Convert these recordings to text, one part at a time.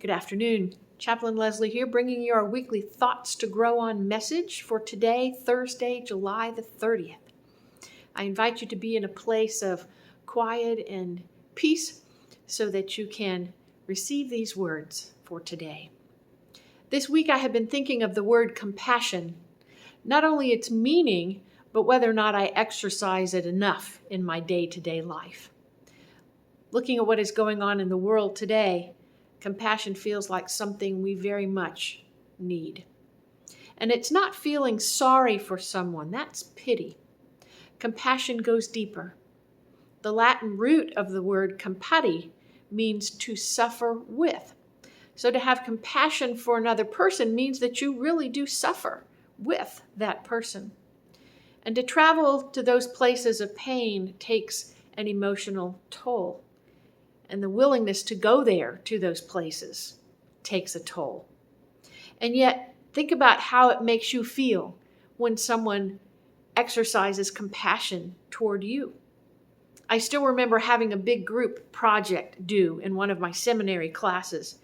Good afternoon. Chaplain Leslie here, bringing you our weekly Thoughts to Grow On message for today, Thursday, July the 30th. I invite you to be in a place of quiet and peace so that you can receive these words for today. This week I have been thinking of the word compassion, not only its meaning, but whether or not I exercise it enough in my day-to-day life. Looking at what is going on in the world today, compassion feels like something we very much need. And it's not feeling sorry for someone, that's pity. Compassion goes deeper. The Latin root of the word compati means to suffer with. So to have compassion for another person means that you really do suffer with that person. And to travel to those places of pain takes an emotional toll. And the willingness to go there to those places takes a toll. And yet, think about how it makes you feel when someone exercises compassion toward you. I still remember having a big group project due in one of my seminary classes.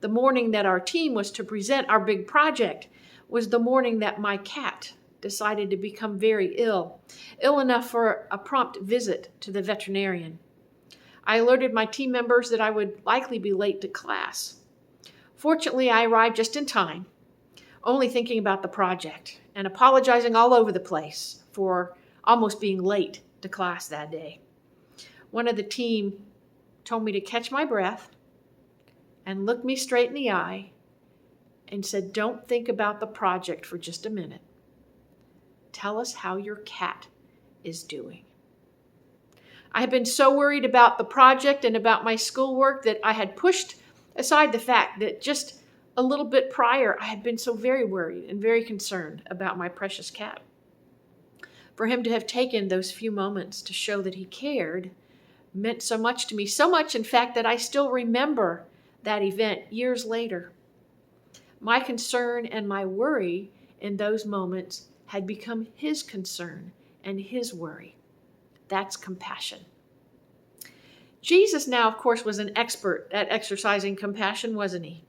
The morning that our team was to present our big project was the morning that my cat decided to become very ill enough for a prompt visit to the veterinarian. I alerted my team members that I would likely be late to class. Fortunately, I arrived just in time, only thinking about the project and apologizing all over the place for almost being late to class that day. One of the team told me to catch my breath and look me straight in the eye and said, "Don't think about the project for just a minute. Tell us how your cat is doing." I had been so worried about the project and about my schoolwork that I had pushed aside the fact that just a little bit prior, I had been so very worried and very concerned about my precious cat. For him to have taken those few moments to show that he cared meant so much to me, so much, in fact, that I still remember that event years later. My concern and my worry in those moments had become his concern and his worry. That's compassion. Jesus now, of course, was an expert at exercising compassion, wasn't he?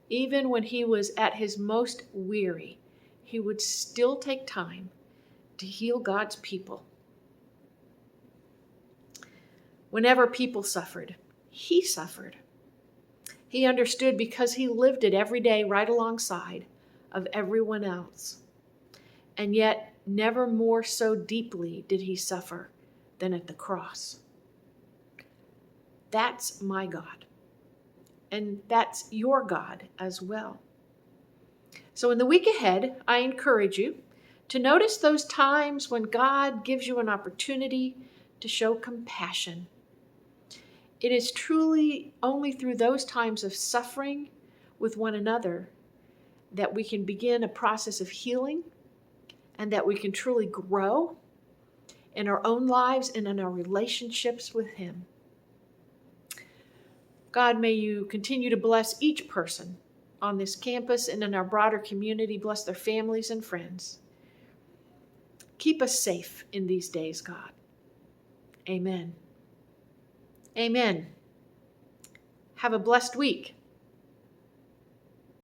Even when he was at his most weary, he would still take time to heal God's people. Whenever people suffered, he suffered. He understood because he lived it every day right alongside of everyone else. And yet, never more so deeply did he suffer than at the cross. That's my God. And that's your God as well. So in the week ahead, I encourage you to notice those times when God gives you an opportunity to show compassion. It is truly only through those times of suffering with one another that we can begin a process of healing and that we can truly grow in our own lives and in our relationships with him. God, may you continue to bless each person on this campus and in our broader community. Bless their families and friends. Keep us safe in these days, God. Amen. Amen. Have a blessed week.